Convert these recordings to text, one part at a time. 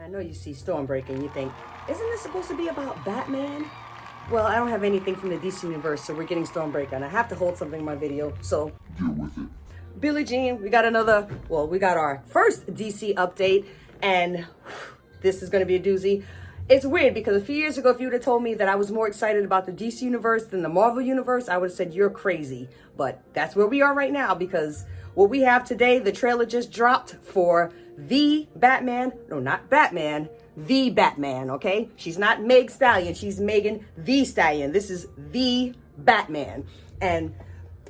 I know you see Stormbreaker and you think, isn't this supposed to be about Batman? Well, I don't have anything from the DC universe, so we're getting Stormbreaker, and I have to hold something in my video, so deal with it. Billie Jean, we got our first DC update, and this is going to be a doozy. It's weird because a few years ago, if you would have told me that I was more excited about the DC universe than the Marvel universe, I would have said you're crazy. But that's where we are right now, because what we have today, the trailer just dropped for the Batman. No, not Batman. The Batman, okay? She's not Meg Stallion. She's Megan the Stallion. This is the Batman. And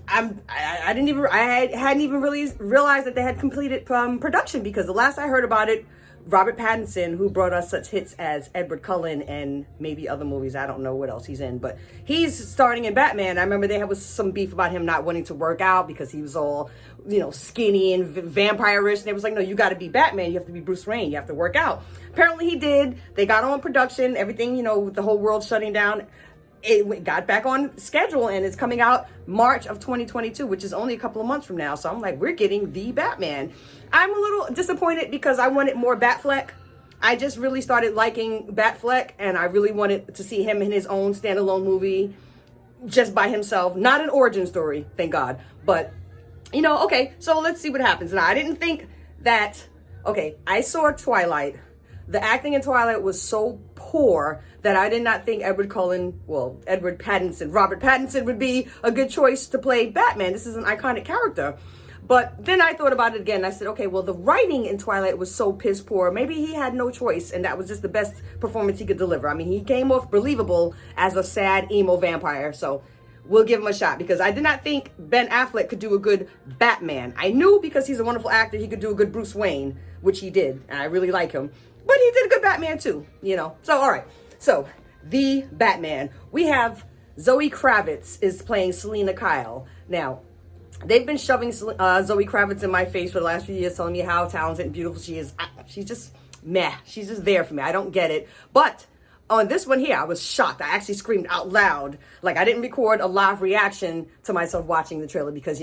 I hadn't even really realized that they had completed production, because the last I heard about it, Robert Pattinson, who brought us such hits as Edward Cullen and maybe other movies, I don't know what else he's in, but he's starting in Batman. I remember there was some beef about him not wanting to work out because he was all, skinny and vampire-ish, and it was like, no, you got to be Batman. You have to be Bruce Wayne. You have to work out. Apparently he did. They got on production, everything, with the whole world shutting down. It got back on schedule, and it's coming out March of 2022, which is only a couple of months from now. So I'm like, we're getting the Batman. I'm a little disappointed because I wanted more Batfleck. I just really started liking Batfleck, and I really wanted to see him in his own standalone movie just by himself. Not an origin story, thank God. But, okay, so let's see what happens. Now, I didn't think that, I saw Twilight. The acting in Twilight was so poor that I did not think Robert Pattinson would be a good choice to play Batman. This is an iconic character. But then I thought about it again. I said, okay, well, the writing in Twilight was so piss poor. Maybe he had no choice, and that was just the best performance he could deliver. I mean, he came off believable as a sad emo vampire. So we'll give him a shot, because I did not think Ben Affleck could do a good Batman. I knew, because he's a wonderful actor, he could do a good Bruce Wayne, which he did, and I really like him. But he did a good Batman too, So, all right. So, the Batman. We have Zoe Kravitz is playing Selina Kyle. Now, they've been shoving Zoe Kravitz in my face for the last few years, telling me how talented and beautiful she is. She's just meh. She's just there for me. I don't get it. But on this one here, I was shocked. I actually screamed out loud. Like, I didn't record a live reaction to myself watching the trailer because,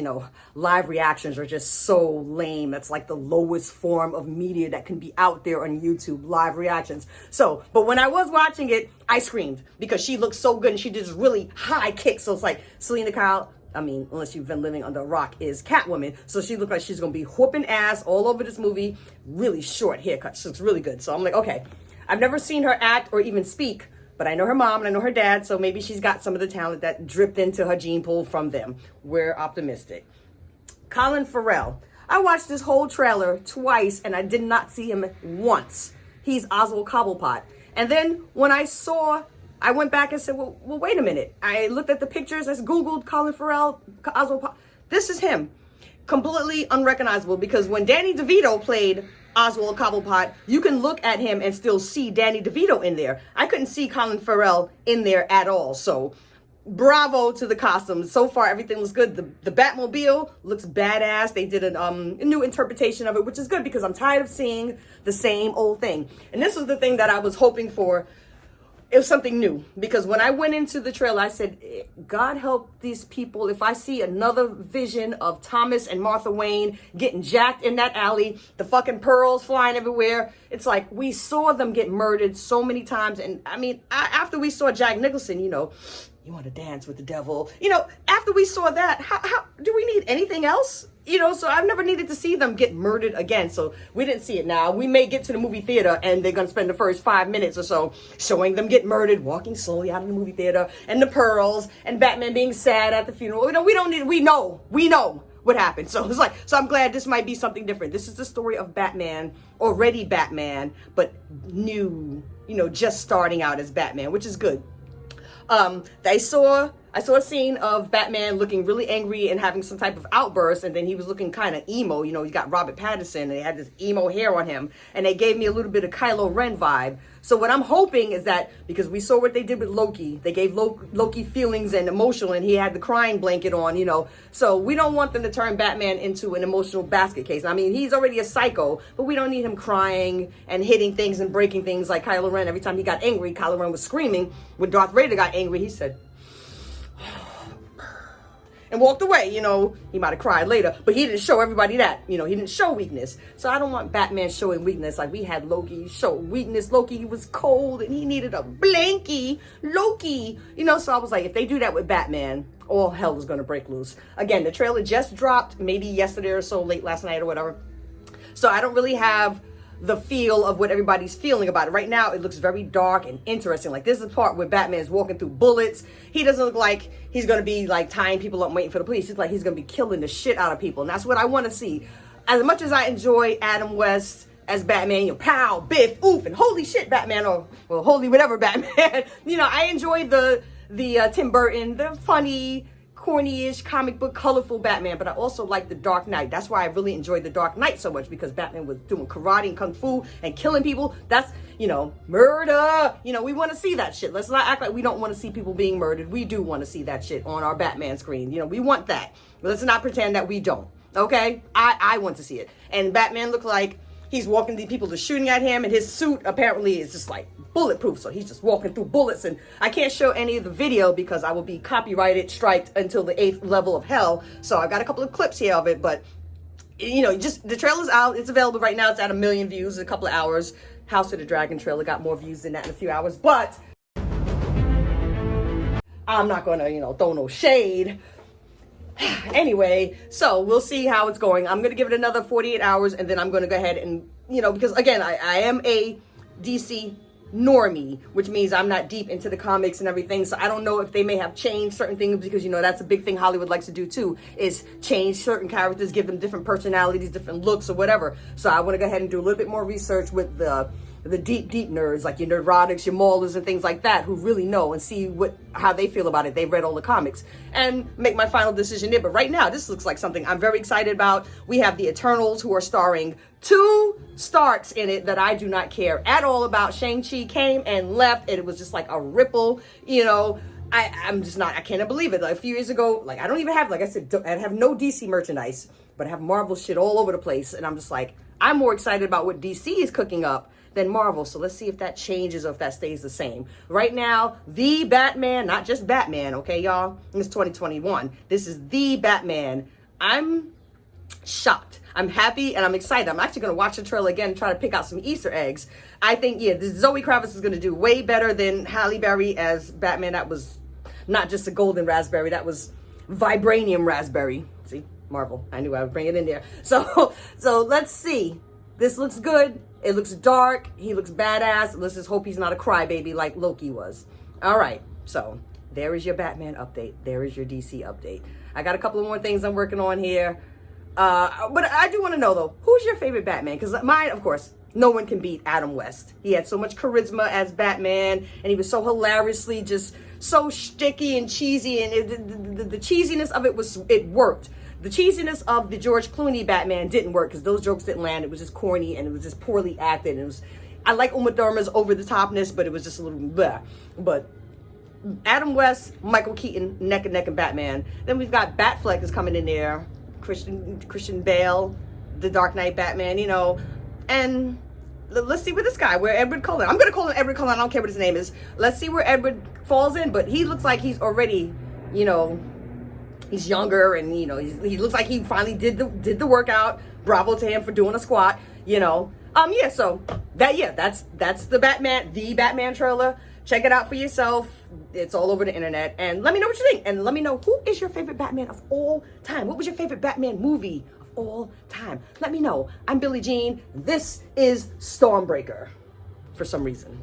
live reactions are just so lame. That's like the lowest form of media that can be out there on YouTube, live reactions. So, but when I was watching it, I screamed because she looked so good and she did this really high kick. So it's like Selina Kyle, unless you've been living under a rock, is Catwoman. So she looked like she's going to be whooping ass all over this movie. Really short haircut. She looks really good. So I'm like, okay. I've never seen her act or even speak, but I know her mom and I know her dad, so maybe she's got some of the talent that dripped into her gene pool from them. We're optimistic. Colin Farrell. I watched this whole trailer twice, and I did not see him once. He's Oswald Cobblepot. And then when I went back and said, well, wait a minute. I looked at the pictures, I Googled Colin Farrell, Oswald. This is him. Completely unrecognizable, because when Danny DeVito played Oswald Cobblepot, you can look at him and still see Danny DeVito in there. I couldn't see Colin Farrell in there at all. So bravo to the costumes. So far, everything looks good. The Batmobile looks badass. They did a new interpretation of it, which is good because I'm tired of seeing the same old thing. And this was the thing that I was hoping for. It was something new, because when I went into the trailer, I said, God help these people if I see another vision of Thomas and Martha Wayne getting jacked in that alley, the fucking pearls flying everywhere. It's like, we saw them get murdered so many times. And after we saw Jack Nicholson, you want to dance with the devil. After we saw that, how do we need anything else? So I've never needed to see them get murdered again. So we didn't see it now. We may get to the movie theater and they're going to spend the first 5 minutes or so showing them get murdered, walking slowly out of the movie theater, and the pearls, and Batman being sad at the funeral. We know what happened. So it's like, so I'm glad this might be something different. This is the story of Batman, already Batman, but new, just starting out as Batman, which is good. I saw a scene of Batman looking really angry and having some type of outburst, and then he was looking kind of emo. You got Robert Pattinson, and they had this emo hair on him, and they gave me a little bit of Kylo Ren vibe. So what I'm hoping is that, because we saw what they did with Loki, they gave Loki feelings and emotional, and he had the crying blanket on, So we don't want them to turn Batman into an emotional basket case. He's already a psycho, but we don't need him crying and hitting things and breaking things like Kylo Ren. Every time he got angry, Kylo Ren was screaming. When Darth Vader got angry, he said, and walked away. He might have cried later, but he didn't show everybody that. He didn't show weakness. So I don't want Batman showing weakness like we had Loki show weakness. Loki, he was cold and he needed a blankie. Loki, so I was like, if they do that with Batman, all hell is going to break loose. Again, the trailer just dropped maybe yesterday or so, late last night or whatever. So I don't really have the feel of what everybody's feeling about it. Right now, it looks very dark and interesting. Like, this is the part where Batman is walking through bullets. He doesn't look like he's going to be, like, tying people up waiting for the police. It's like he's going to be killing the shit out of people. And that's what I want to see. As much as I enjoy Adam West as Batman, pow, biff, oof, and holy shit Batman, or, well, holy whatever Batman. I enjoy the Tim Burton, the funny, corny-ish, comic book, colorful Batman, but I also like the Dark Knight. That's why I really enjoyed the Dark Knight so much, because Batman was doing karate and kung fu and killing people. That's, murder. We want to see that shit. Let's not act like we don't want to see people being murdered. We do want to see that shit on our Batman screen. We want that. But let's not pretend that we don't. Okay? I want to see it. And Batman looked like he's walking, these people are shooting at him, and his suit apparently is just like bulletproof. So he's just walking through bullets, and I can't show any of the video because I will be copyrighted, striked until the 8th level of hell. So I've got a couple of clips here of it, but just the trailer's out. It's available right now. It's at 1 million views in a couple of hours. House of the Dragon trailer got more views than that in a few hours, but I'm not going to, throw no shade. Anyway, so we'll see how it's going. I'm going to give it another 48 hours, and then I'm going to go ahead and, because again, I am a DC normie, which means I'm not deep into the comics and everything. So I don't know if they may have changed certain things, because, that's a big thing Hollywood likes to do too, is change certain characters, give them different personalities, different looks or whatever. So I want to go ahead and do a little bit more research with the deep nerds, like your Nerdrotics, your Maulers, and things like that, who really know, and see how they feel about it. They've read all the comics, and make my final decision there. But right now, this looks like something I'm very excited about. We have the Eternals, who are starring 2 Starks in it that I do not care at all about. Shang-Chi came and left, and it was just like a ripple, I'm just not, I cannot believe it. Like a few years ago, like I don't even have, like I said, I have no DC merchandise, but I have Marvel shit all over the place. And I'm just like, I'm more excited about what DC is cooking up than Marvel. So let's see if that changes or if that stays the same. Right now, the Batman, not just Batman, okay, y'all? It's 2021. This is the Batman. I'm shocked. I'm happy and I'm excited. I'm actually going to watch the trailer again and try to pick out some Easter eggs. I think, this Zoe Kravitz is going to do way better than Halle Berry as Batman. That was not just a golden raspberry. That was vibranium raspberry. See, Marvel. I knew I would bring it in there. So let's see. This looks good. It looks dark. He looks badass. Let's just hope he's not a crybaby like Loki was. All right. So there is your Batman update. There is your DC update. I got a couple of more things I'm working on here. But I do want to know, though, who's your favorite Batman? Because mine, of course, no one can beat Adam West. He had so much charisma as Batman, and he was so hilariously just so sticky and cheesy, and the cheesiness of it worked. The cheesiness of the George Clooney Batman didn't work because those jokes didn't land. It was just corny, and it was just poorly acted. I like Uma Thurman's over-the-topness, but it was just a little blah. But Adam West, Michael Keaton, neck and neck in Batman. Then we've got Batfleck is coming in there. Christian Bale, the Dark Knight Batman, and let's see where this guy, where Edward Cullen, I'm going to call him Edward Cullen, I don't care what his name is. Let's see where Edward falls in, but he looks like he's already, he's younger, and, he looks like he finally did the workout. Bravo to him for doing a squat, so that's the Batman trailer. Check it out for yourself. It's all over the internet. And let me know what you think. And let me know, who is your favorite Batman of all time? What was your favorite Batman movie of all time? Let me know. I'm Billie Jean. This is Stormbreaker for some reason.